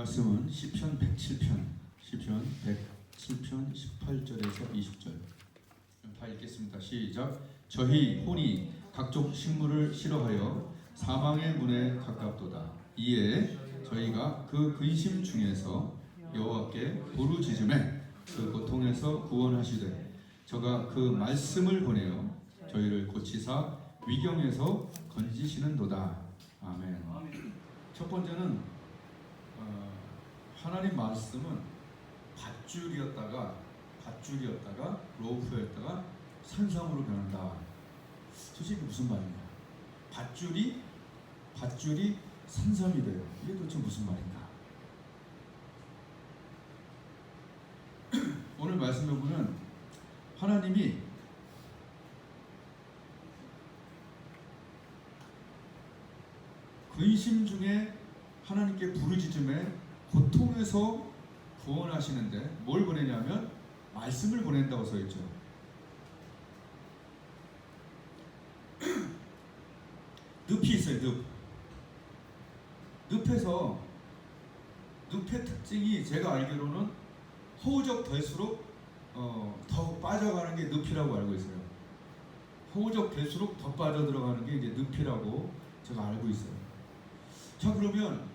말씀은 시편 107편 18절에서 20절 다 읽겠습니다. 시작. 저희 혼이 각종 식물을 싫어하여 사망의 문에 가깝도다. 이에 저희가 그 근심 중에서 여호와께 부르짖음에 그 고통에서 구원하시되 저가 그 말씀을 보내어 저희를 고치사 위경에서 건지시는도다. 아멘. 첫 번째는 하나님 말씀은 밧줄이었다가 로프였다가 산삼으로 변한다. 도대체 이게 무슨 말인가? 밧줄이 산삼이 돼요. 이게 도대체 무슨 말인가? 오늘 말씀해 보면 하나님이 근심 중에 하나님께 부르짖음에 고통에서 구원하시는데 뭘 보내냐면 말씀을 보낸다고 써있죠. 늪이 있어요. 늪의 특징이 제가 알기로는 호우적 될수록 더 빠져가는 게 늪이라고 알고 있어요. 호우적 될수록 더 빠져 들어가는 게 이제 늪이라고 제가 알고 있어요. 자, 그러면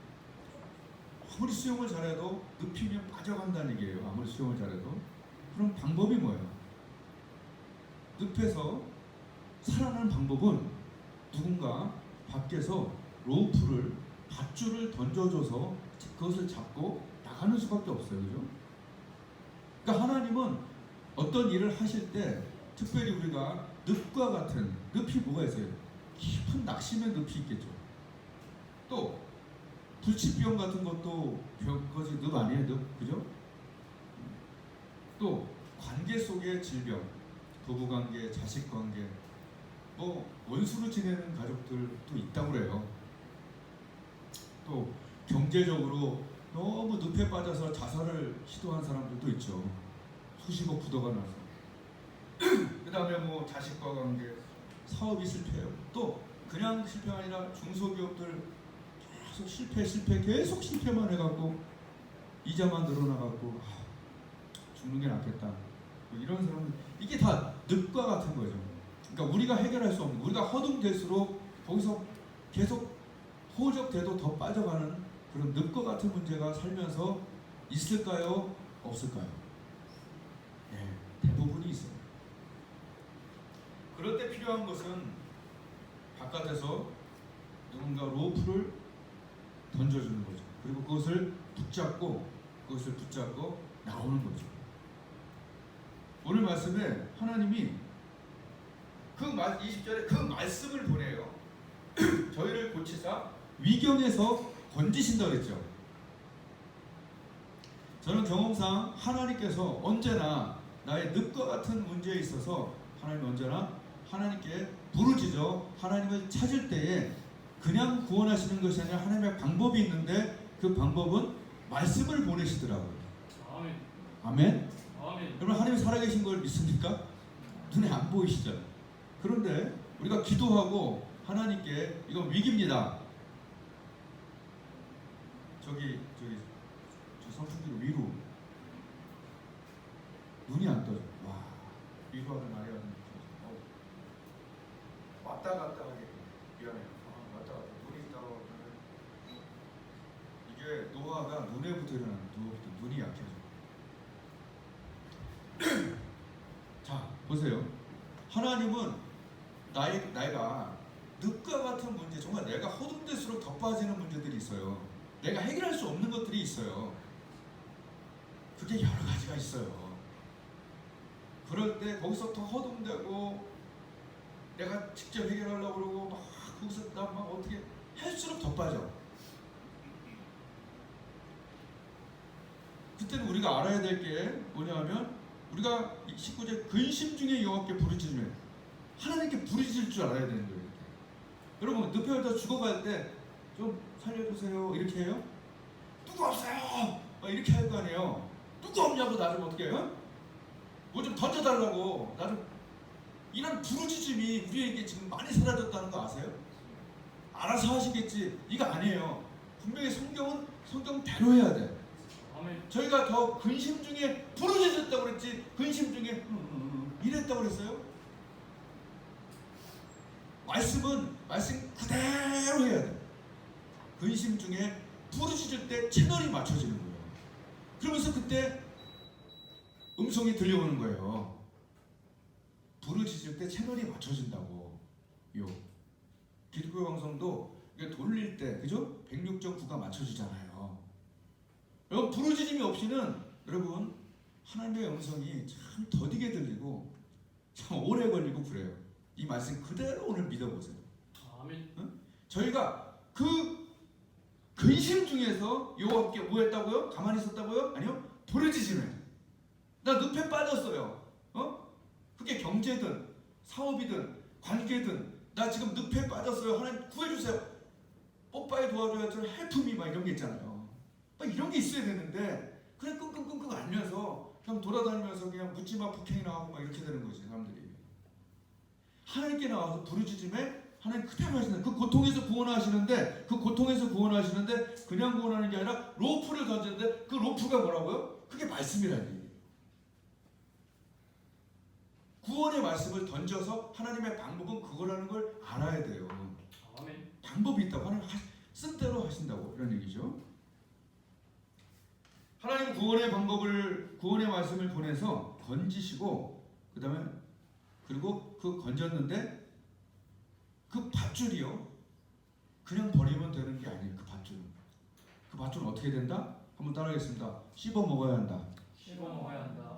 아무리 수영을 잘해도 늪이면 빠져간다는 얘기예요. 아무리 수영을 잘해도. 그럼 방법이 뭐예요? 늪에서 살아나는 방법은 누군가 밖에서 밧줄을 던져줘서 그것을 잡고 나가는 수밖에 없어요. 그죠? 그러니까 하나님은 어떤 일을 하실 때 특별히 우리가 늪과 같은, 늪이 뭐가 있어요? 깊은 낙심의 늪이 있겠죠. 또 불치병 같은 것도 그것이 늪 아니에요? 늪, 그죠? 또 관계 속의 질병, 부부관계, 자식관계, 뭐 원수로 지내는 가족들도 있다고 그래요. 또 경제적으로 너무 늪에 빠져서 자살을 시도한 사람들도 있죠. 수십억 부도가 나서. 그 다음에 뭐 자식과 관계, 사업이 실패해요. 또 그냥 실패가 아니라 중소기업들 계속 실패만 해갖고 이자만 늘어나갖고 죽는 게 낫겠다. 뭐 이런 사람들, 이게 다 늪과 같은 거죠. 그러니까 우리가 해결할 수 없는, 우리가 허둥댈수록 거기서 계속 호적돼도 더 빠져가는 그런 늪과 같은 문제가 살면서 있을까요? 없을까요? 네, 대부분이 있어요. 그럴 때 필요한 것은 바깥에서 누군가 로프를 던져주는 거죠. 그리고 그것을 붙잡고 나오는 거죠. 오늘 말씀에 하나님이 20절에 그 말씀을 보내요. 저희를 고치사 위경에서 건지신다 그랬죠. 저는 경험상 하나님께서 언제나 나의 늪과 같은 문제에 있어서 하나님이 언제나 하나님께 부르짖어 하나님을 찾을 때에 그냥 구원하시는 것이 아니라 하나님의 방법이 있는데 그 방법은 말씀을 보내시더라고요. 아멘. 아멘. 아멘. 여러분, 하나님이 살아계신 걸 믿습니까? 눈에 안 보이시죠? 그런데 우리가 기도하고 하나님께 이건 위기입니다. 저 선풍기로 위로 눈이 안 떠져. 와, 위로하는 아래가 왔다 갔다 하게 미안해요. 왔다 갔다 눈이 있다고 하면 이게 노화가 눈에부터 일어나는 눈이 약해져. 자, 보세요. 하나님은 나이가 늪과 같은 문제, 정말 내가 허둥댈수록 더 빠지는 문제들이 있어요. 내가 해결할 수 없는 것들이 있어요. 그게 여러 가지가 있어요. 그럴 때 거기서 더 허둥대고 내가 직접 해결하려고 그러고 막 거기서 막 어떻게 할수록 더 빠져. 그때는 우리가 알아야 될 게 뭐냐면 우리가 19절 근심 중에 여호와께 부르짖으면 하나님께 부르짖을 줄 알아야 되는 거예요. 여러분, 늪에 다 죽어갈 때 좀 살려주세요 이렇게 해요? 누구 없어요! 이렇게 할 거 아니에요. 누구 없냐고 나 좀 어떻게 해요? 뭐 좀 던져달라고 나 좀. 이런 부르짖음이 우리에게 지금 많이 사라졌다는 거 아세요? 알아서 하시겠지, 이거 아니에요. 분명히 성경은 성경대로 해야 돼. 아멘. 저희가 더 근심 중에 부르짖었다고 그랬지 근심 중에 이랬다고 그랬어요? 말씀은 말씀 그대로 해야 돼. 근심 중에 부르짖을 때 채널이 맞춰지는 거예요. 그러면서 그때 음성이 들려오는 거예요. 부르짖을 때 채널이 맞춰진다고. 기독교 방송도 돌릴 때 그죠? 106.9가 맞춰지잖아요. 여러분 부르짖음이 없이는 여러분 하나님의 음성이 참 더디게 들리고 참 오래 걸리고 그래요. 이 말씀 그대로 오늘 믿어보세요. 아멘. 응? 저희가 그 근심 중에서 여호와께 뭐 했다고요? 가만히 있었다고요? 아니요. 부르짖음에 나 늪에 빠졌어요. 그게 경제든 사업이든 관계든 나 지금 늪에 빠졌어요. 하나님 구해주세요. 뽀빠이 도와줘야 저 헬프미 막 이런 게 있잖아요. 막 이런 게 있어야 되는데 그냥 끙끙끙끙 알면서 그냥 돌아다니면서 그냥 묻지마 폭행이나 하고 막 이렇게 되는 거지 사람들이. 하나님께 나와서 부르짖음에 하나님 그대로 하시는 그 고통에서 구원하시는데 그 고통에서 구원하시는데 그냥 구원하는 게 아니라 로프를 던지는데 그 로프가 뭐라고요? 그게 말씀이라는 얘기예요. 구원의 말씀을 던져서 하나님의 방법은 그거라는 걸 알아야 돼요. 아멘. 방법이 있다고 하나님 쓴 대로 하신다고 이런 얘기죠. 하나님 구원의 방법을 구원의 말씀을 보내서 건지시고 그다음에 그리고 그 건졌는데 그 밧줄이요 그냥 버리면 되는 게 아니에요. 그 밧줄은 어떻게 된다? 한번 따라하겠습니다. 씹어 먹어야 한다. 씹어 먹어야 한다.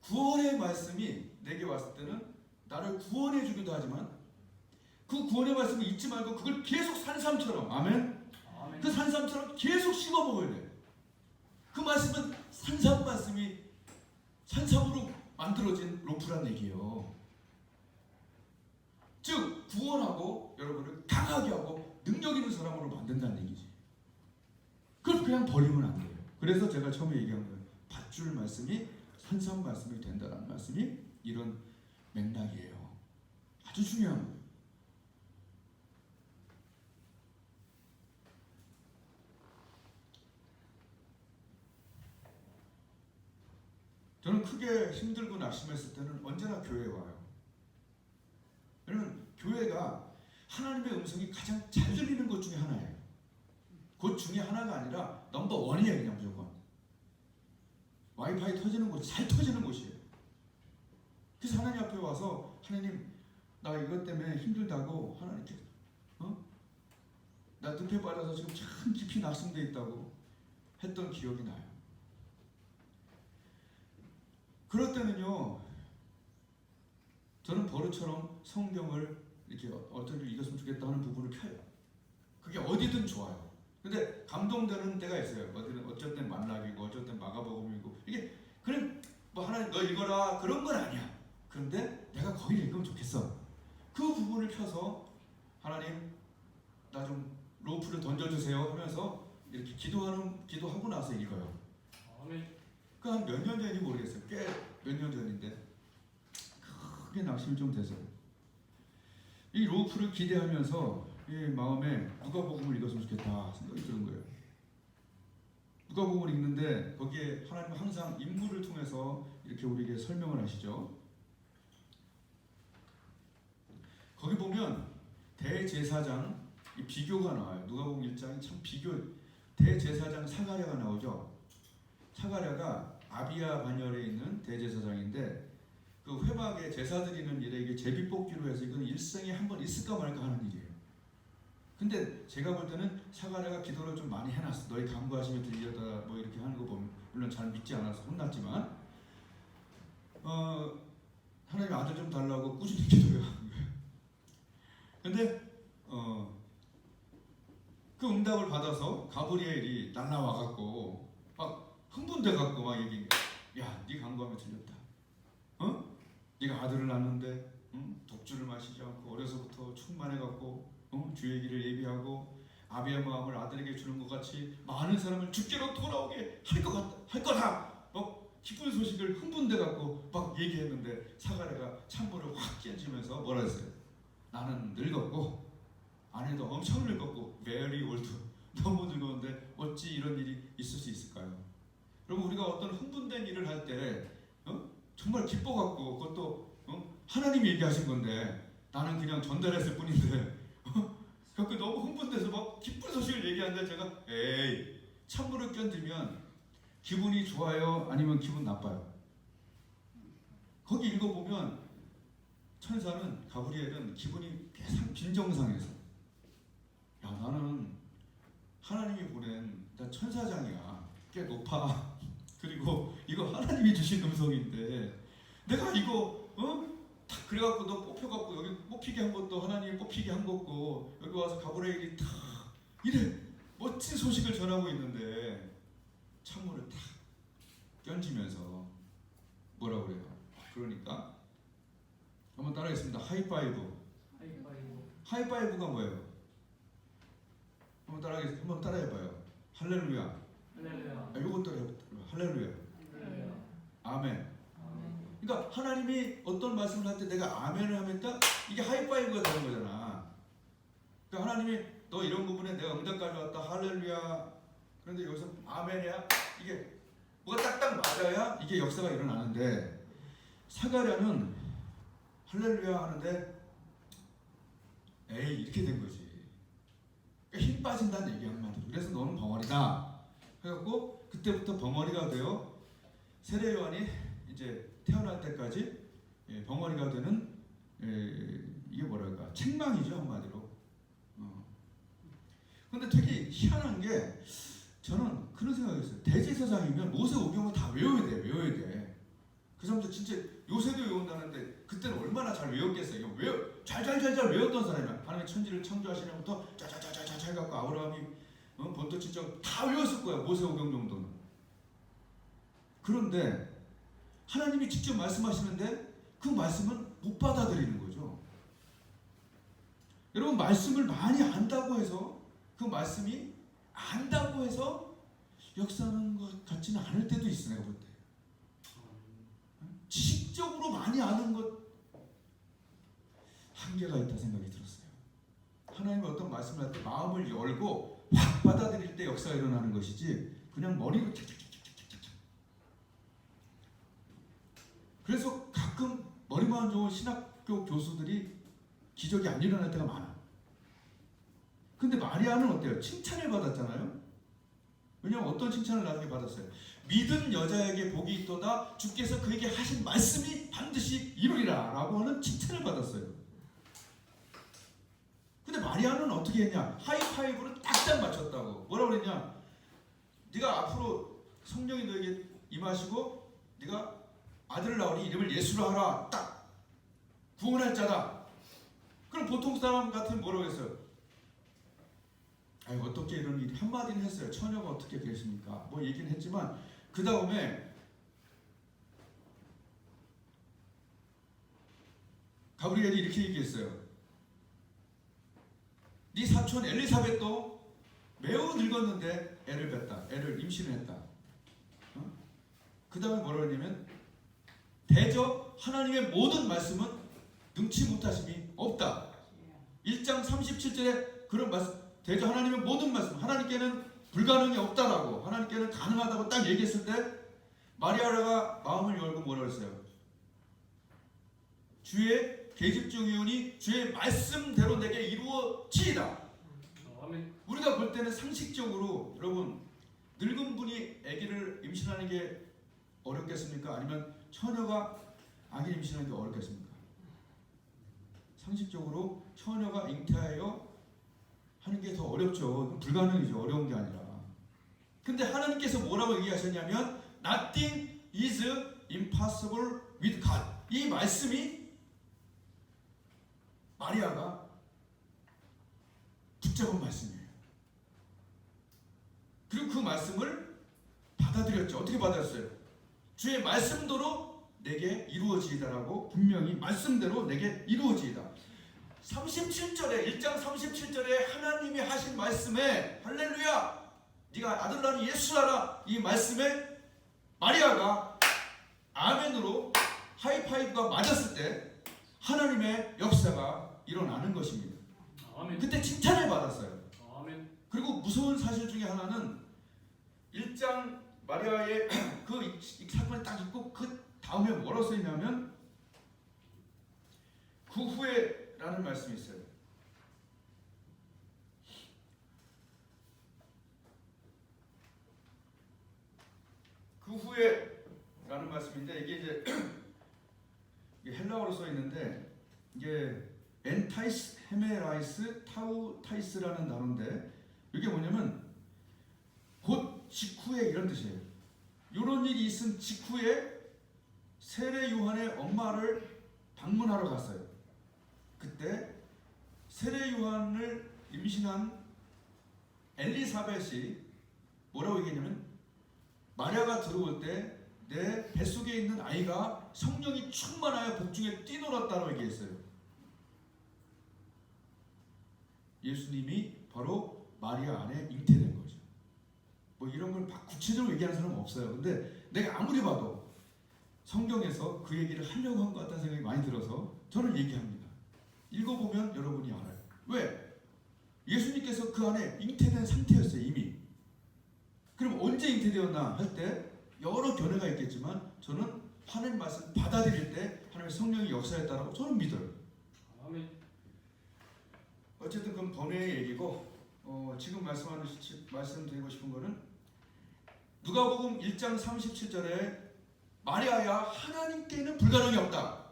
구원의 말씀이 내게 왔을 때는 나를 구원해 주기도 하지만 그 구원의 말씀을 잊지 말고 그걸 계속 산삼처럼 아멘? 아멘. 그 산삼처럼 계속 씹어 먹어야 돼. 그 말씀은 산삼 말씀이 산삼으로 만들어진 로프란 얘기예요. 즉 구원하고 여러분을 강하게 하고 능력 있는 사람으로 만든다는 얘기지. 그걸 그냥 버리면 안 돼요. 그래서 제가 처음에 얘기한 거예요. 밧줄 말씀이 산삼 말씀이 된다는 말씀이 이런 맥락이에요. 아주 중요한 거예요. 저는 크게 힘들고 낙심했을 때는 언제나 교회에 와요. 왜냐면 교회가 하나님의 음성이 가장 잘 들리는 것 중에 하나예요. 그 중에 하나가 아니라 넘버 원이에요. 그냥 무조건 와이파이 터지는 곳, 잘 터지는 곳이에요. 그래서 하나님 앞에 와서 하나님 나 이것 때문에 힘들다고 하나님께 나 늪에 빠져서 지금 참 깊이 낙심돼 있다고 했던 기억이 나요. 그럴 때는요 저는 버릇처럼 성경을 이렇게 어떻게 읽었으면 좋겠다 하는 부분을 펴요. 그게 어디든 좋아요. 근데 감동되는 때가 있어요. 어쩔 땐 만락이고 어쩔 땐 마가복음이고 이게 그냥 뭐 하나님 너 읽어라 그런 건 아니야. 그런데 내가 거기를 읽으면 좋겠어. 그 부분을 펴서 하나님 나 좀 로프를 던져주세요 하면서 이렇게 기도하고 나서 읽어요. 아멘. 그 한 몇 년 전인지 모르겠어요. 꽤 몇 년 전인데 크게 낙심이 좀 돼서 이 로프를 기대하면서 이 마음에 누가복음을 읽었으면 좋겠다 생각이 드는 거예요. 누가복음을 읽는데 거기에 하나님은 항상 인물을 통해서 이렇게 우리에게 설명을 하시죠. 거기 보면 대제사장 이 비교가 나와요. 누가복음 1장이 참 비교. 대제사장 사가랴가 나오죠. 사가랴가 아비야 반열에 있는 대제사장인데 그 회막에 제사 드리는 일에 이게 제비뽑기로 해서 이건 일생에 한 번 있을까 말까 하는 일이에요. 근데 제가 볼 때는 사가랴가 기도를 좀 많이 해놨어. 너희 간구하시면 들려다 뭐 이렇게 하는 거 보면 물론 잘 믿지 않아서 혼났지만 하나님 아들 좀 달라고 꾸준히 기도해 하는 거예요. 근데 그 응답을 받아서 가브리엘이 날라와갖고 막 흥분돼갖고 막 얘기해. 야, 네 간구하면 들렸다. 네가 아들을 낳는데 독주를 마시지 않고 어려서부터 충만해갖고 주 얘기를 예비하고 아비의 마음을 아들에게 주는 것 같이 많은 사람을 주께로 돌아오게 할 거다. 기쁜 소식을 흥분돼갖고 막 얘기했는데 사가랴가 찬물을 확 끼얹으면서 뭐라 했어요? 나는 늙었고 아내도 엄청 늙었고 very old 너무 늙었는데 어찌 이런 일이 있을 수 있을까요? 여러분 우리가 어떤 흥분된 일을 할 때 정말 기뻐갖고 그것도 하나님이 얘기하신 건데 나는 그냥 전달했을 뿐인데 그렇게 너무 흥분돼서 막 기쁜 소식을 얘기하는데 제가 에이 찬물을 견디면 기분이 좋아요? 아니면 기분 나빠요? 거기 읽어보면 천사는 가브리엘은 기분이 계속 빈정상해서 야 나는 하나님이 보낸 나 천사장이야 꽤 높아 그리고 이거 하나님이 주신 음성인데 내가 이거 딱 그래갖고 너 뽑혀갖고 여기 뽑히게 한 것도 하나님이 뽑히게 한 거고 여기 와서 가브리엘이 다 이래 멋진 소식을 전하고 있는데 찬물을 탁 견지면서 뭐라 그래요? 그러니까 한번 따라하겠습니다. 하이파이브. 하이파이브가 뭐예요? 한번 따라해봐요. 할렐루야. 할렐루야. 이것 따라해봐요. 할렐루야. 할렐루야. 아멘. 그러니까 하나님이 어떤 말씀을 할 때 내가 아멘을 하면 딱 이게 하이파이브가 되는 거잖아. 그러니까 하나님이 너 이런 부분에 내가 응답까지 왔다. 할렐루야. 그런데 여기서 아멘이야. 이게 뭐가 딱딱 맞아야 이게 역사가 일어나는데 사가랴는 할렐루야 하는데 에이 이렇게 된 거지. 그러니까 힘 빠진다는 얘기 한마디로. 그래서 너는 벙어리다. 그래갖고 그때부터 벙어리가 되어 세례 요한이 이제 태어날 때까지 벙어리가 되는 이게 뭐랄까 책망이죠 한마디로. 근데 되게 희한한 게 저는 그런 생각이었어요. 대제사장이면 모세오경을 다 외워야 돼. 그 사람들 진짜 요새도 외운다는데 그때는 얼마나 잘 외웠겠어요. 잘 외웠던 사람이야. 하나님의 천지를 창조하시는 것부터 짜자자자자 해갖고 아브라함이 본토 친척 다 외웠을 거야. 모세오경 정도는. 그런데 하나님이 직접 말씀하시는데 그 말씀은 못 받아들이는 거죠. 여러분 말씀을 많이 안다고 해서 그 말씀이 안다고 해서 역사하는 것 같지는 않을 때도 있어. 내가 볼 때 지식적으로 많이 아는 것 한계가 있다 생각이 들었어요. 하나님의 어떤 말씀을 할 때 마음을 열고 확 받아들일 때 역사가 일어나는 것이지 그냥 머리로 착착착착착착. 그래서 가끔 머리만 좋은 신학교 교수들이 기적이 안 일어날 때가 많아. 근데 마리아는 어때요? 칭찬을 받았잖아요. 왜냐하면 어떤 칭찬을 나중에 받았어요? 믿은 여자에게 복이 있도다 주께서 그에게 하신 말씀이 반드시 이루리라 라고 하는 칭찬을 받았어요. 근데 마리아는 어떻게 했냐? 하이파이브를 딱딱 맞췄다고. 뭐라고 그랬냐? 네가 앞으로 성령이 너에게 임하시고 네가 아들을 낳으니 이름을 예수로 하라. 딱 구원할 자다. 그럼 보통 사람 같으면 뭐라고 했어요? 아니 어떻게 이런 일이 한마디는 했어요. 처녀가 어떻게 되십니까? 뭐 얘기는 했지만 그 다음에 가브리엘이 이렇게 얘기했어요. 네 사촌 엘리사벳도 매우 늙었는데 애를 뱄다. 애를 임신을 했다. 그 다음에 뭐라고 했냐면 대저 하나님의 모든 말씀은 능치 못하심이 없다. 1장 37절에 그런 말씀 대저 하나님의 모든 말씀 하나님께는 불가능이 없다라고 하나님께는 가능하다고 딱 얘기했을 때 마리아가 마음을 열고 뭐라고 했어요? 주의 계집 중이오니 주의 말씀대로 내게 이루어지이다. 우리가 볼 때는 상식적으로 여러분 늙은 분이 아기를 임신하는 게 어렵겠습니까? 아니면 처녀가 아기를 임신하는 게 어렵겠습니까? 상식적으로 처녀가 잉태하여 하는 게 더 어렵죠. 불가능이죠. 어려운 게 아니라. 근데 하나님께서 뭐라고 얘기하셨냐면 Nothing is impossible with God. 이 말씀이 마리아가 붙잡은 말씀이에요. 그리고 그 말씀을 받아들였죠. 어떻게 받았어요? 주의 말씀대로 내게 이루어지이다라고 분명히 말씀대로 내게 이루어지이다. 37절에 1장 37절에 하나님이 하신 말씀에 할렐루야 네가 아들 낳으니 예수라라 이 말씀에 마리아가 아멘으로 하이파이브가 맞았을 때 하나님의 역사가 일어나는 것입니다. 아멘. 그때 칭찬을 받았어요. 아멘. 그리고 무서운 사실 중에 하나는 1장 마리아의 그 사건이 딱 있고 그 다음에 뭐라고 써 있냐면 그 후에라는 말씀이 있어요. 그 후에라는 말씀인데 이게 이제 이게 헬라어로 써 있는데 이게 엔타이스 헤메라이스 타우타이스라는 단어인데 이게 뭐냐면 곧 직후에 이런 뜻이에요. 이런 일이 있은 직후에 세례 요한의 엄마를 방문하러 갔어요. 그때 세례 요한을 임신한 엘리사벳이 뭐라고 얘기했냐면 마리아가 들어올 때 내 뱃속에 있는 아이가 성령이 충만하여 복중에 뛰놀았다고 얘기했어요. 예수님이 바로 마리아 안에 잉태된 거죠. 뭐 이런 걸 막 구체적으로 얘기하는 사람은 없어요. 근데 내가 아무리 봐도 성경에서 그 얘기를 하려고 한 것 같다는 생각이 많이 들어서 저는 얘기합니다. 읽어보면 여러분이 알아요. 왜? 예수님께서 그 안에 잉태된 상태였어요. 이미. 그럼 언제 잉태되었나 할 때 여러 견해가 있겠지만 저는 하나님 말씀 받아들일 때 하나님의 성령이 역사했다라고 저는 믿어요. 아멘. 어쨌든 그건 번외의 얘기고 지금 말씀드리고 싶은 거는 누가복음 1장 37절에 마리아야 하나님께는 불가능이 없다.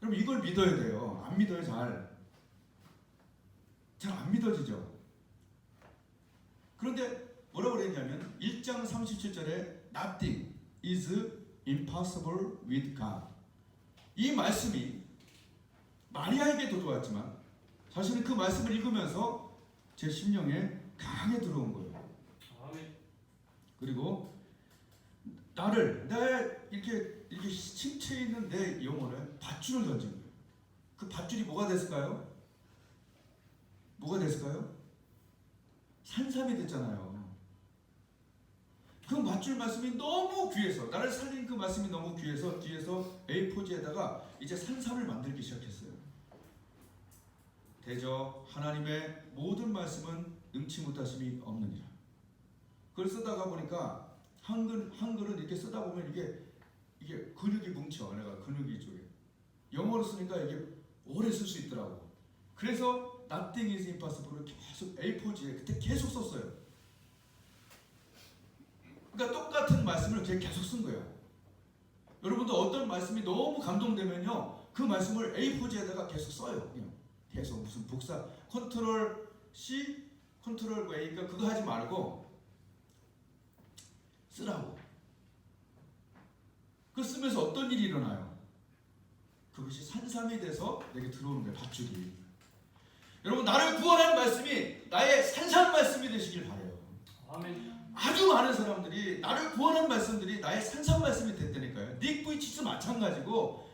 그럼 이걸 믿어야 돼요. 안 믿어요. 잘 안 믿어지죠. 그런데 뭐라고 그랬냐면 1장 37절에 Nothing is impossible with God. 이 말씀이 마리아에게도 좋았지만 사실은 그 말씀을 읽으면서 제 심령에 강하게 들어온 거예요. 아멘. 그리고 나를 내 이렇게 신체에 있는 내 영혼을 밧줄을 던진 거예요. 그 밧줄이 뭐가 됐을까요? 뭐가 됐을까요? 산삼이 됐잖아요. 그 밧줄 말씀이 너무 귀해서 나를 살린 그 말씀이 너무 귀해서 뒤에서 A4지에다가 이제 산삼을 만들기 시작했어요. 대저 하나님의 모든 말씀은 능치 못하심이 없느니라. 그걸 쓰다가 보니까 한글은 이렇게 쓰다 보면 이게 근육이 뭉쳐. 내가 근육이 이쪽에 영어로 쓰니까 이게 오래 쓸 수 있더라고. 그래서 Nothing is impossible을 계속 A4지에 그때 계속 썼어요. 그러니까 똑같은 말씀을 계속 쓴 거예요. 여러분도 어떤 말씀이 너무 감동되면요, 그 말씀을 A4지에다가 계속 써요. 그냥 계속 무슨 복사 컨트롤 C, 컨트롤 A, 그러니까 그거 하지 말고 쓰라고. 그 쓰면서 어떤 일이 일어나요? 그것이 산삼이 돼서 내게 들어오는 거예요. 밧줄이. 여러분, 나를 구원하는 말씀이 나의 산삼 말씀이 되시길 바래요. 아멘. 아주 많은 사람들이 나를 구원하는 말씀들이 나의 산삼 말씀이 됐다니까요. 닉 부이치도 마찬가지고,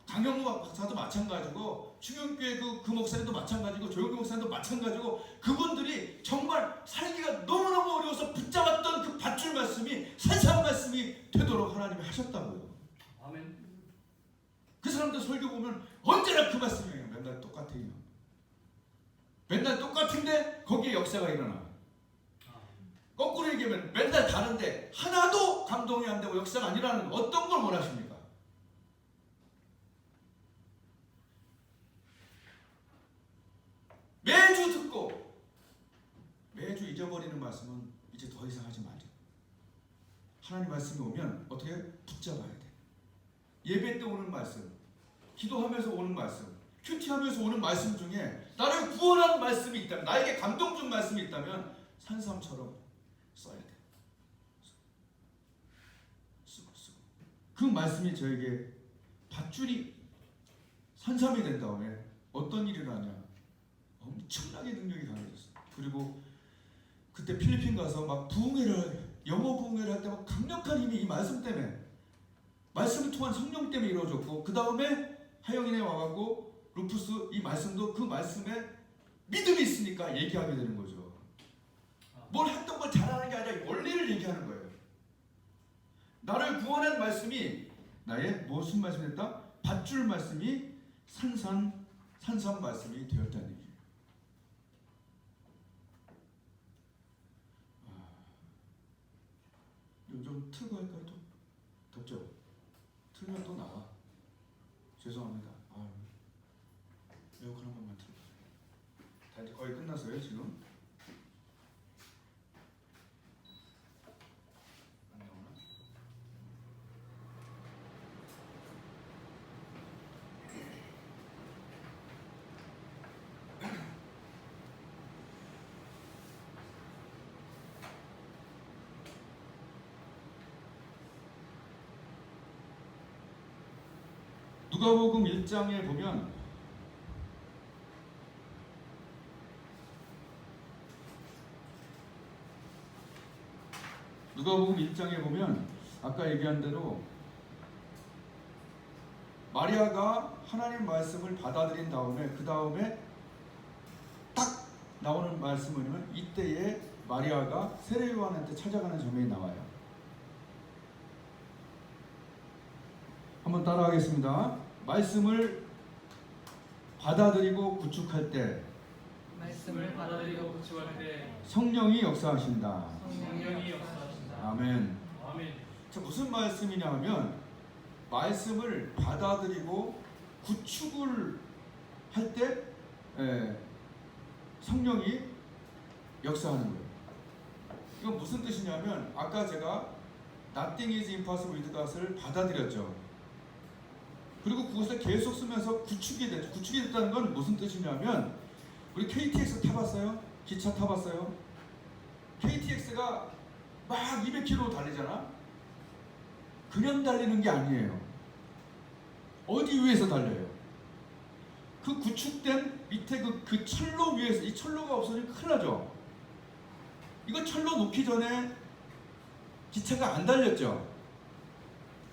강영무 박사도 마찬가지고, 충영교회 그 목사님도 마찬가지고, 조영규 목사님도 마찬가지고, 그분들이 정말 살기가 너무너무 어려워서 붙잡았던 그 밧줄 말씀이 산삼 말씀이 되도록 하나님이 하셨다고요. 아멘. 그 사람들 설교 보면 언제나 그 말씀이에요. 맨날 똑같아요. 맨날 똑같은데 거기에 역사가 일어나. 거꾸로 얘기하면 맨날 다른데 하나도 감동이 안 되고 역사가 안 일어나는 어떤 걸 원하십니까? 매주 듣고 매주 잊어버리는 말씀은 이제 더 이상 하지 말자. 하나님 말씀이 오면 어떻게 붙잡아야 돼. 예배 때 오는 말씀, 기도하면서 오는 말씀, 큐티하면서 오는 말씀 중에 나를 구원하는 말씀이 있다면, 나에게 감동 준 말씀이 있다면 산삼처럼 써야 돼. 쓰고 그 말씀이 저에게 밧줄이 산삼이 된 다음에 어떤 일이 일어나냐, 엄청나게 능력이 강해졌어요. 그리고 그때 필리핀 가서 막 부흥회를, 영어 부흥회를 할 때 막 강력한 힘이 이 말씀 때문에, 말씀을 통한 성령 때문에 이루어졌고, 그 다음에 하영인에 와갖고 루푸스 이 말씀도 그 말씀에 믿음이 있으니까 얘기하게 되는 거죠. 뭘 했던 걸 잘하는 게 아니라 원리를 얘기하는 거예요. 나를 구원한 말씀이 나의 무슨 말씀이 됐다? 밧줄 말씀이 산삼 말씀이 되었다는 얘기예요. 좀 틀고 할까요? 또 덥죠? 틀면 또 나와. 죄송합니다. 아유. 에어컨 한 번만 틀어. 다 이제 거의 끝났어요 지금. 안 나오나? 누가복음 1장에 보면 아까 얘기한 대로 마리아가 하나님 말씀을 받아들인 다음에 그 다음에 딱 나오는 말씀은 이때에 마리아가 세례 요한한테 찾아가는 장면이 나와요. 한번 따라하겠습니다. 말씀을 받아들이고 구축할 때 말씀을 받아들이고 구축할 때 성령이 역사하신다. 성령이 역사하신다. 아멘. 아멘. 자, 무슨 말씀이냐 하면 말씀을 받아들이고 구축을 할 때 성령이 역사하는 거예요. 이건 무슨 뜻이냐면 아까 제가 Nothing is impossible with God을 받아들였죠. 그리고 그것을 계속 쓰면서 구축이 됐죠. 구축이 됐다는 건 무슨 뜻이냐면 우리 KTX 타봤어요? 기차 타봤어요? KTX가 막 200km 달리잖아? 그냥 달리는 게 아니에요. 어디 위에서 달려요? 그 구축된 밑에 그 철로 위에서, 이 철로가 없어지면 큰일 나죠? 이거 철로 놓기 전에 기차가 안 달렸죠?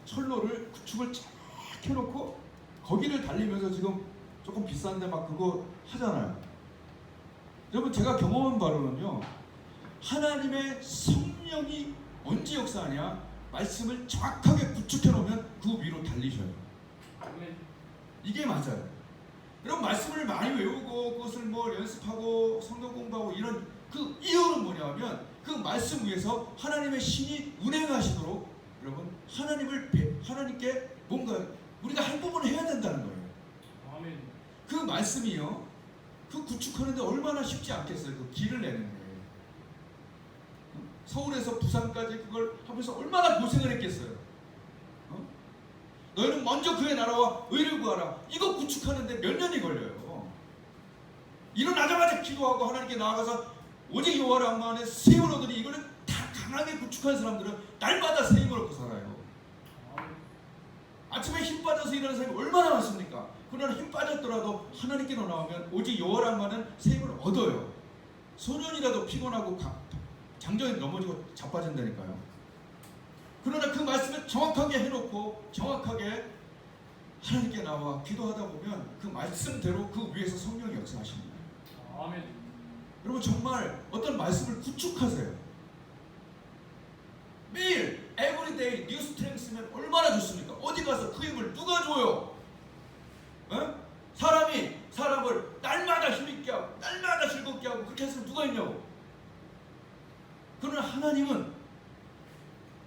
철로를 구축을 쫙 해놓고 거기를 달리면서 지금 조금 비싼데 막 그거 하잖아요. 여러분 제가 경험한 바로는요, 하나님의 성령이 언제 역사하냐? 말씀을 정확하게 구축해 놓으면 그 위로 달리셔요. 아멘. 이게 맞아요. 여러분 말씀을 많이 외우고 그것을 뭐 연습하고 성경 공부하고 이런 그 이유는 뭐냐면 그 말씀 위에서 하나님의 신이 운행하시도록 여러분 하나님께 뭔가 우리가 한 부분을 해야 된다는 거예요. 아멘. 그 말씀이요, 그 구축하는데 얼마나 쉽지 않겠어요. 그 길을 내는 게. 서울에서 부산까지 그걸 하면서 얼마나 고생을 했겠어요. 너희는 먼저 그의 나라와 의를 구하라. 이거 구축하는데 몇 년이 걸려요. 일어나자마자 기도하고 하나님께 나아가서 오직 여호와를 악마하는 새 힘을 얻으니, 이거는 다 강하게 구축한 사람들은 날마다 새 힘을 얻고 살아요. 아침에 힘 빠져서 일하는 사람이 얼마나 많습니까? 그러나 힘 빠졌더라도 하나님께로 나오면 오직 여호와를 악마하는 새 힘을 얻어요. 소년이라도 피곤하고 장정이 넘어지고 자빠진다니까요. 그러나 그 말씀을 정확하게 해놓고 정확하게 하나님께 나와 기도하다 보면 그 말씀대로 그 위에서 성령이 역사하십니다. 아멘. 여러분 정말 어떤 말씀을 구축하세요. 매일 everyday new strength면 얼마나 좋습니까? 어디 가서 그 힘을 누가 줘요? 사람이 사람을 날마다 힘있게 하고 날마다 즐겁게 하고 그렇게 해서 누가 있냐고. 그러나 하나님은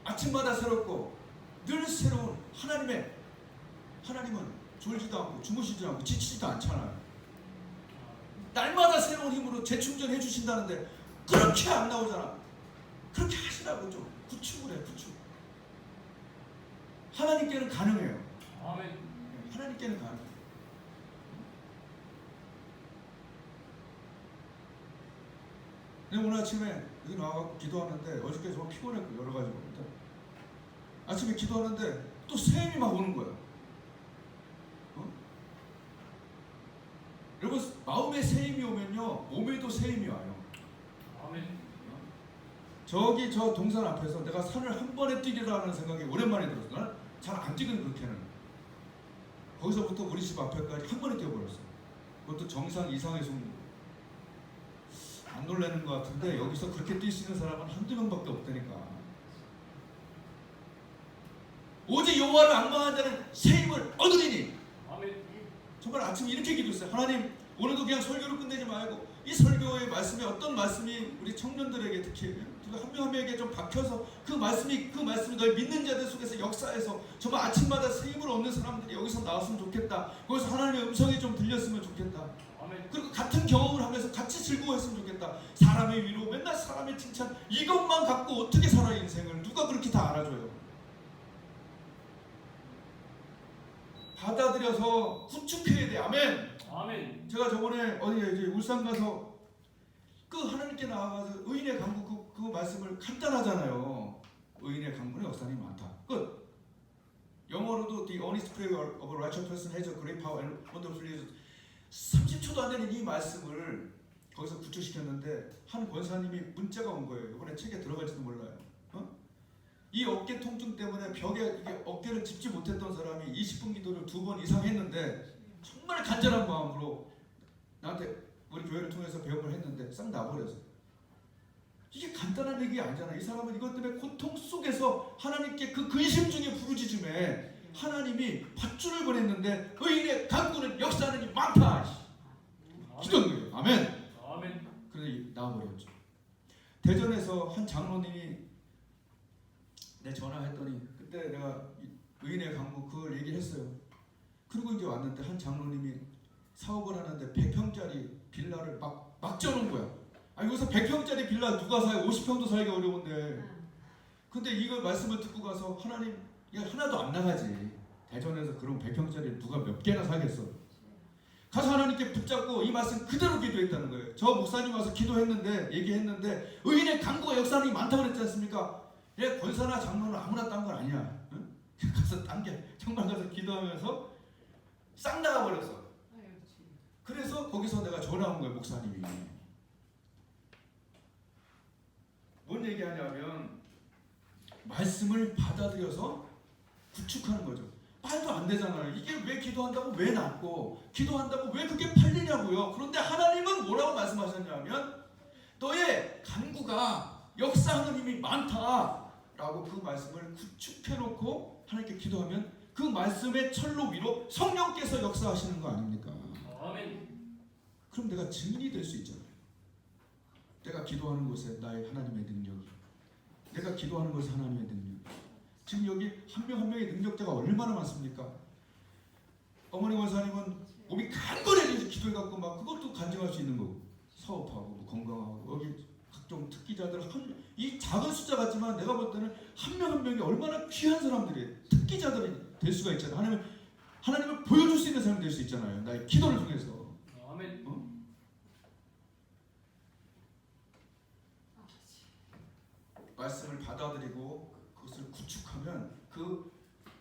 아침마다 새롭고 늘 새로운 하나님은 졸지도 않고 주무시지도 않고 지치지도 않잖아요. 날마다 새로운 힘으로 재충전해 주신다는데 그렇게 안 나오잖아. 그렇게 하시라고 좀 구축을 해. 구축. 하나님께는 가능해요. 아멘. 하나님께는 가능해요. 근데 오늘 아침에 여기 나와서 기도하는데 어저께 정말 피곤했고 여러 가지 겁니다. 아침에 기도하는데 또 새 힘이 막 오는 거예요. 여러분 마음에 새 힘이 오면요 몸에도 새 힘이 와요. 아멘. 저기 저 동산 앞에서 내가 산을 한 번에 뛰리라는 생각이 오랜만에 들었어. 나는 잘 안 뛰거든 그렇게는. 거기서부터 우리 집 앞에까지 한 번에 뛰어버렸어. 그것도 정상 이상에서 안 놀라는 것 같은데 여기서 그렇게 뛸 수 있는 사람은 한두 명밖에 없다니까. 오직 여호와를 앙망하는 자는 새 힘을 얻으리니. 아멘. 정말 아침에 이렇게 기도했어요. 하나님 오늘도 그냥 설교를 끝내지 말고 이 설교의 말씀에 어떤 말씀이 우리 청년들에게 특히 한 명 한 명에게 좀 박혀서 그 말씀이 너희 믿는 자들 속에서 역사해서 정말 아침마다 새 힘을 얻는 사람들이 여기서 나왔으면 좋겠다. 거기서 하나님의 음성이 좀 들렸으면 좋겠다. 아멘. 그리고 같은 경험을 하면서 같이 즐거워했으면 좋겠다. 사람의 위로, 맨날 사람의 칭찬, 이것만 갖고 어떻게 살아 인생을 누가 그렇게 다 알아줘요. 받아들여서 구축해야 돼. 아멘. 아멘. 제가 저번에 어디에 이제 울산 가서 그 하나님께 나와가서 의인의 강구 그 말씀을 간단하잖아요. 의인의 강구는 역사는 많다. 끝. 영어로도 The honest prayer of a righteous person has a great power and wonderful results. 30초도 안 되는 이 말씀을 거기서 구축시켰는데 한 권사님이 문자가 온 거예요. 이번에 책에 들어갈지도 몰라요. 이 어깨 통증 때문에 벽에 이게 어깨를 짚지 못했던 사람이 20분 기도를 2번 이상 했는데 정말 간절한 마음으로 나한테 우리 교회를 통해서 배움을 했는데 싹 나버려서 이게 간단한 얘기 아니잖아. 이 사람은 이것 때문에 고통 속에서 하나님께 그 근심 중에 부르짖음에 하나님이 밧줄을 보냈는데 의인의 강구는 역사하는 이 많다. 기도한 거예요. 아멘. 아멘. 그래서 나와버렸죠. 대전에서 한 장로님이 내 전화했더니 그때 내가 의인의 강구 그걸 얘기를 했어요. 그리고 이제 왔는데 한 장로님이 사업을 하는데 100평짜리 빌라를 막 쪄놓은 거야. 아 여기서 100평짜리 빌라 누가 사요? 50평도 살기 어려운데. 근데 이걸 말씀을 듣고 가서 하나님 이게 하나도 안 나가지. 대전에서 그런 100평짜리 누가 몇 개나 사겠어. 가서 하나님께 붙잡고 이 말씀 그대로 기도했다는 거예요. 저 목사님 와서 기도했는데 얘기했는데 의인의 강구가 역사는 많다고 그랬지 않습니까? 예, 권사나 장로는 아무나 딴 건 아니야. 응? 가서 딴 게 정말 가서 기도하면서 싹 나가버렸어. 그래서 거기서 내가 전화 온 거예요. 목사님이 뭔 얘기하냐면 말씀을 받아들여서 구축하는 거죠. 말도 안 되잖아요. 이게 왜 기도한다고 왜 낫고 기도한다고 왜 그게 팔리냐고요. 그런데 하나님은 뭐라고 말씀하셨냐면 너의 간구가 역사하는 힘이 많다라고 그 말씀을 구축해놓고 하나님께 기도하면 그 말씀의 철로 위로 성령께서 역사하시는 거 아닙니까? 아멘. 그럼 내가 증인이 될 수 있잖아요. 내가 기도하는 곳에 나의 하나님의 능력이, 내가 기도하는 곳에 하나님의 능력. 지금 여기 한 명 한 명의 능력자가 얼마나 많습니까? 어머니 원사님은 몸이 간절해져서 기도해갖고 막 그것도 간증할 수 있는 거고, 사업하고 뭐 건강하고 여기 각종 특기자들 이 작은 숫자 같지만 내가 볼 때는 한 명 한 명이 얼마나 귀한 사람들이 특기자들이 될 수가 있잖아요. 하나님을 보여줄 수 있는 사람이 될 수 있잖아요. 나의 기도를 통해서. 아멘. 말씀을 받아들이고 그것을 구축하면 그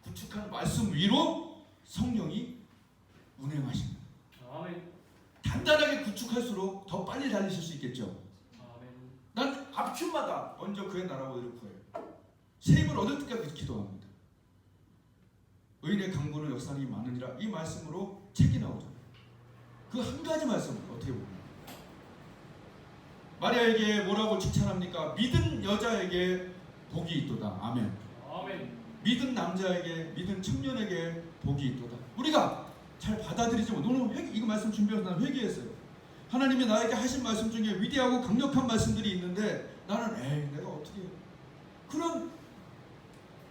구축한 말씀 위로 성령이 운행하십니다. 아멘. 단단하게 구축할수록 더 빨리 달리실 수 있겠죠. 아멘. 난 앞길마다 먼저 그의 나라와 의를 구해요. 새 힘을 얻을 때까지 기도합니다. 의인의 강구는 역사는 많으니라. 이 말씀으로 책이 나오죠. 그 한 가지 말씀을 어떻게 봅니까? 마리아에게 뭐라고 칭찬합니까? 믿은 여자에게 복이 있도다. 아멘. 아멘. 믿은 남자에게, 믿은 청년에게 복이 있도다. 우리가 잘 받아들이지 못. 오늘 이거 말씀 준비해서 나는 회개했어요. 하나님이 나에게 하신 말씀 중에 위대하고 강력한 말씀들이 있는데 나는 내가 어떻게 해요? 그런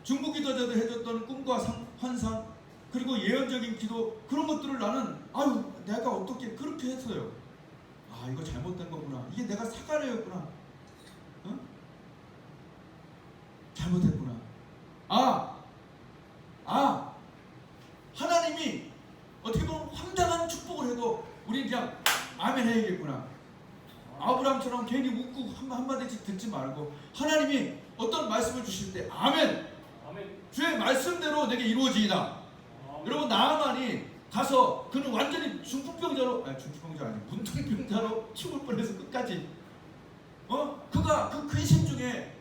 중보 기도자들 해줬던 꿈과 환상 그리고 예언적인 기도 그런 것들을 나는 내가 어떻게 그렇게 했어요. 이거 잘못된 거구나. 이게 내가 사과례였구나. 잘못했구나. 하나님이 어떻게 보면 황당한 축복을 해도 우리 그냥 아멘 해야겠구나. 아브라함처럼 괜히 웃고 한마디씩 듣지 말고 하나님이 어떤 말씀을 주실 때 아멘. 아멘. 주의 말씀대로 내게 이루어지이다. 여러분 나아만이 가서 그는 완전히 중풍병자로 아니 문둥병자로 죽을 뻔해서 끝까지 그가 그 근심 중에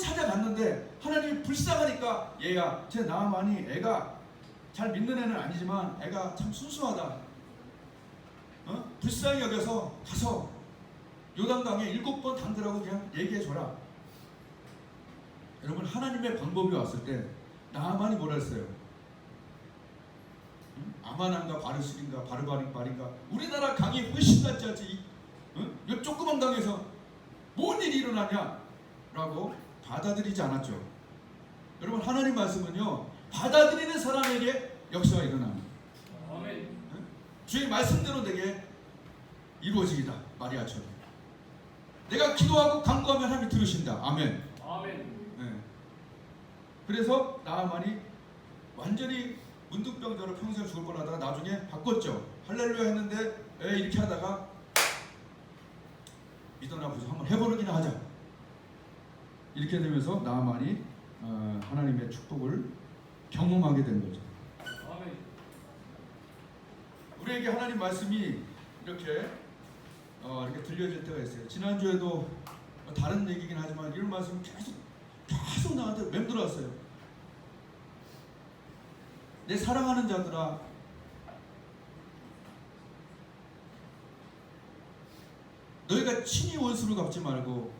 찾아갔는데 하나님이 불쌍하니까 얘야 쟤 나아만이 애가 잘 믿는 애는 아니지만 애가 참 순수하다. 불쌍히 여겨서 가서 요단강에 7번 당들하고 그냥 얘기해줘라. 여러분 하나님의 방법이 왔을 때 나아만이 뭐라 했어요? 아마난가 바르실인가 바르바린가 우리나라 강이 훨씬 낫지 않지? 응? 이 조그만 당에서 뭔 일이 일어나냐라고 받아들이지 않았죠. 여러분 하나님 말씀은요 받아들이는 사람에게 역사가 일어납니다. 아멘. 주의 말씀대로 내게 이루어지기다. 마리아처럼. 내가 기도하고 간구하면 하나님이 들으신다. 아멘. 아멘. 네. 그래서 나아만이 완전히 문득병자로 평생 죽을 뻔하다가 나중에 바꿨죠. 할렐루야 했는데 이렇게 하다가 믿어나 보자. 한번 해보기나 하자. 이렇게 되면서 나아만이 하나님의 축복을 경험하게 된 거죠. 아멘. 우리에게 하나님 말씀이 이렇게 들려질 때가 있어요. 지난주에도 다른 얘기긴 하지만 이런 말씀이 계속 나한테 맴돌았어요. 내 사랑하는 자들아, 너희가 친히 원수를 갚지 말고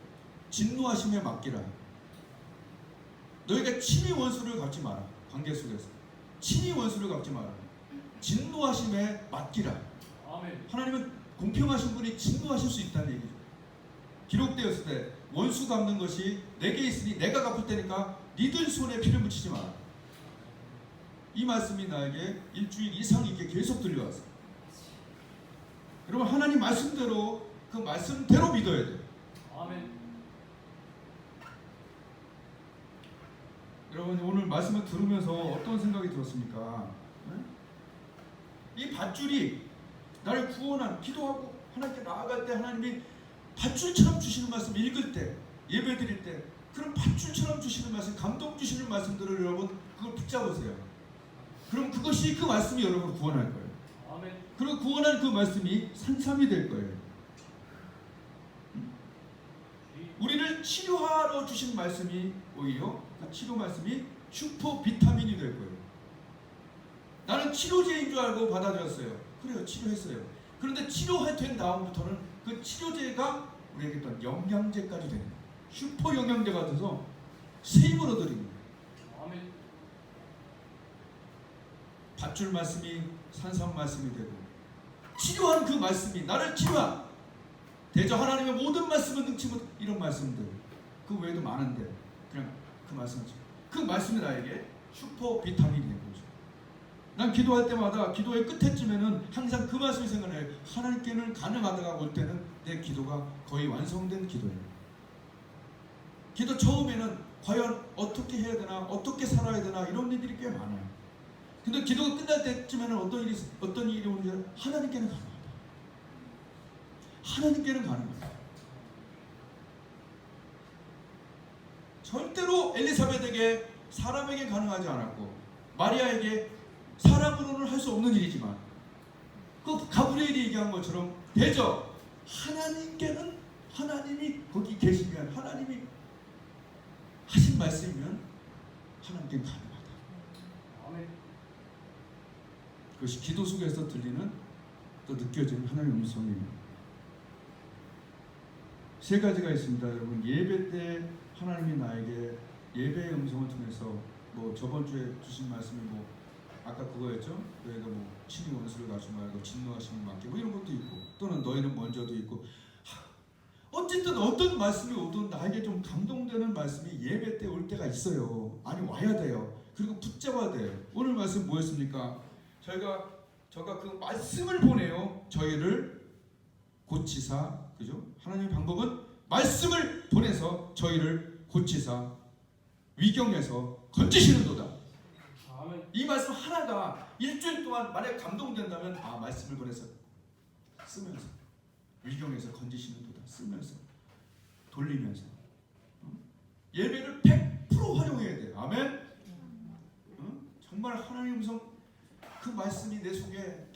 진노하심에 맡기라. 너희가 친히 원수를 갚지 마라. 관계 속에서 친히 원수를 갚지 마라. 진노하심에 맡기라. 아멘. 하나님은 공평하신 분이 진노하실 수 있다는 얘기죠. 기록되었을 때 원수 갚는 것이 내게 있으니 내가 갚을 테니까 니들 손에 피를 묻히지 마라. 이 말씀이 나에게 일주일 이상 이렇게 계속 들려왔어요. 여러분 하나님 말씀대로 그 말씀대로 믿어야 돼요. 아멘. 여러분 오늘 말씀을 들으면서 어떤 생각이 들었습니까? 이 밧줄이 나를 구원한, 기도하고 하나님께 나아갈 때 하나님이 밧줄처럼 주시는 말씀 읽을 때, 예배 드릴 때 그런 밧줄처럼 주시는 말씀, 감동 주시는 말씀들을 여러분 그걸 붙잡으세요. 그럼 그것이 그 말씀이 여러분을 구원할 거예요. 아멘. 그리고 구원한 그 말씀이 산삼이 될 거예요. 우리를 치료하러 주신 말씀이 오히려 그 치료 말씀이 슈퍼 비타민이 될 거예요. 나는 치료제인 줄 알고 받아들였어요. 그래요, 치료했어요. 그런데 치료된 다음부터는 그 치료제가 우리에게 또 영양제까지 되는 거예요. 슈퍼 영양제가 돼서 새 힘을 얻어드리는 거예요. 아멘. 밧줄 말씀이 산삼 말씀이 되고 치료한 그 말씀이 나를 치료한 대저 하나님의 모든 말씀을 능치 못 이런 말씀들 그 외에도 많은데 그냥 그 말씀이죠. 그 말씀이 나에게 슈퍼 비타민이 된 거죠. 난 기도할 때마다 기도의 끝에쯤에는 항상 그 말씀이 생각나요. 하나님께는 가능하다가 올 때는 내 기도가 거의 완성된 기도예요. 기도 처음에는 과연 어떻게 해야 되나 어떻게 살아야 되나 이런 일들이 꽤 많아요. 근데 기도가 끝날 때쯤에는 어떤 일이 오는지 하나님께는 가능하다. 하나님께는 가능하다. 절대로 엘리사벳에게 사람에게 가능하지 않았고 마리아에게 사람으로는 할 수 없는 일이지만 그 가브리엘이 얘기한 것처럼 대저 하나님께는 하나님이 거기 계시면 하나님이 하신 말씀이면 하나님께는 가능하다. 아멘. 그것이 기도 속에서 들리는 또 느껴지는 하나님의 음성입니다. 세 가지가 있습니다. 여러분 예배 때 하나님이 나에게 예배의 음성을 통해서 뭐 저번 주에 주신 말씀이 뭐 아까 그거였죠. 너희가 뭐 친히 원수를 갚지 말고 진노하심을 맡게 뭐 이런 것도 있고 또는 너희는 먼저도 있고 어쨌든 어떤 말씀이 오든 나에게 좀 감동되는 말씀이 예배 때 올 때가 있어요. 아니 와야 돼요. 그리고 붙잡아야 돼요. 오늘 말씀 뭐였습니까? 저가 그 말씀을 보내요. 저희를 고치사 그죠? 하나님의 방법은 말씀을 보내서 저희를 고치사 위경에서 건지시는도다. 아멘. 이 말씀 하나가 일주일 동안 만약 감동된다면 말씀을 보내서 쓰면서 위경에서 건지시는도다. 쓰면서 돌리면서 예배를 100% 활용해야 돼요. 아멘. 정말 하나님의 음성 그 말씀이 내 속에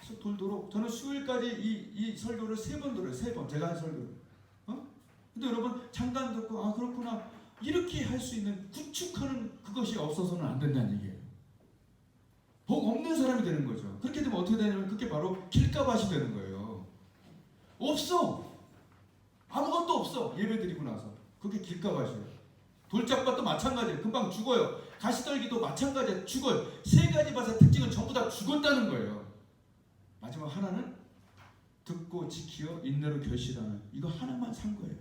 계속 돌도록 저는 수요일까지 이 설교를 3번 들어요. 3번 제가 한 설교를. 근데 여러분 잠깐 듣고 그렇구나 이렇게 할 수 있는 구축하는 그것이 없어서는 안 된다는 얘기예요. 복 없는 사람이 되는 거죠. 그렇게 되면 어떻게 되냐면 그게 바로 길가밭이 되는 거예요. 없어. 아무것도 없어. 예배 드리고 나서 그게 길가밭이에요. 돌짝밭도 마찬가지예요. 금방 죽어요. 가시떨기도 마찬가지예요. 죽어요. 세 가지 밭의 특징은 전부 다 죽었다는 거예요. 마지막 하나는 듣고 지키어 인내로 결실하는 이거 하나만 산 거예요.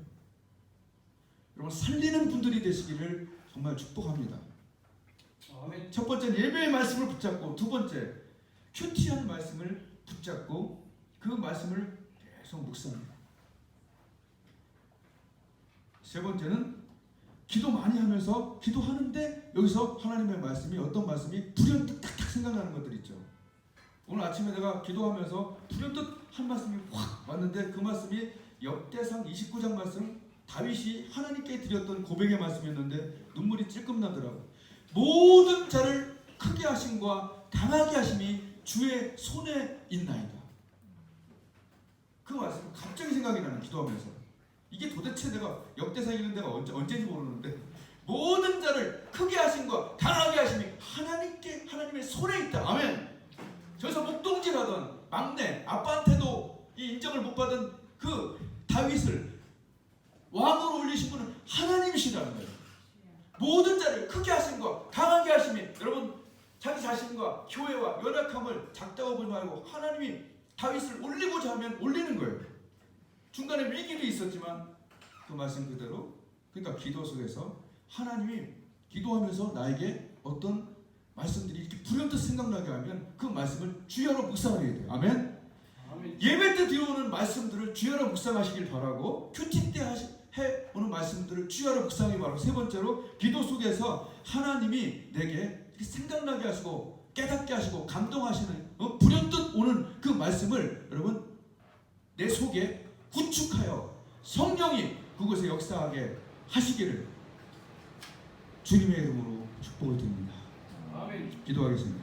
여러분 살리는 분들이 되시기를 정말 축복합니다. 아멘. 첫 번째는 예배의 말씀을 붙잡고, 두 번째 큐티한 말씀을 붙잡고 그 말씀을 계속 묵상합니다. 세 번째는 기도 많이 하면서 기도하는데 여기서 하나님의 말씀이, 어떤 말씀이 불현듯 탁탁 생각나는 것들 있죠. 오늘 아침에 내가 기도하면서 불현듯 한 말씀이 확 왔는데 그 말씀이 역대상 29장 말씀, 다윗이 하나님께 드렸던 고백의 말씀이었는데 눈물이 찔끔 나더라고요. 모든 자를 크게 하심과 강하게 하심이 주의 손에 있나이다. 그 말씀 갑자기 생각이 나는, 기도하면서. 이게 도대체 내가 역대상 읽는 데가 언제인지 모르는데, 모든 자를 크게 하심과 강하게 하심이 하나님의 손에 있다. 아멘. 저기서 목동질하던 막내 아빠한테도 이 인정을 못 받은 그 다윗을 왕으로 올리신 분은 하나님이시라는 거예요. 모든 자를 크게 하심과 강하게 하심이, 여러분 자기 자신과 교회와 연약함을 작다고 보지 말고 하나님이 다윗을 올리고자 하면 올리는 거예요. 중간에 위기도 있었지만 그 말씀 그대로, 그러니까 기도 속에서 하나님이 기도하면서 나에게 어떤 말씀들이 이렇게 불현듯 생각나게 하면 그 말씀을 주야로 묵상해야 돼요. 아멘. 아멘. 예배 때 들어오는 말씀들을 주야로 묵상하시길 바라고, 큐티 때 해오는 말씀들을 주야로 묵상하기 바라고, 세 번째로 기도 속에서 하나님이 내게 이렇게 생각나게 하시고 깨닫게 하시고 감동하시는 불현듯 오는 그 말씀을 여러분 내 속에 구축하여 성령이 그곳에 역사하게 하시기를 주님의 이름으로 축복을 드립니다. 아멘. 기도하겠습니다.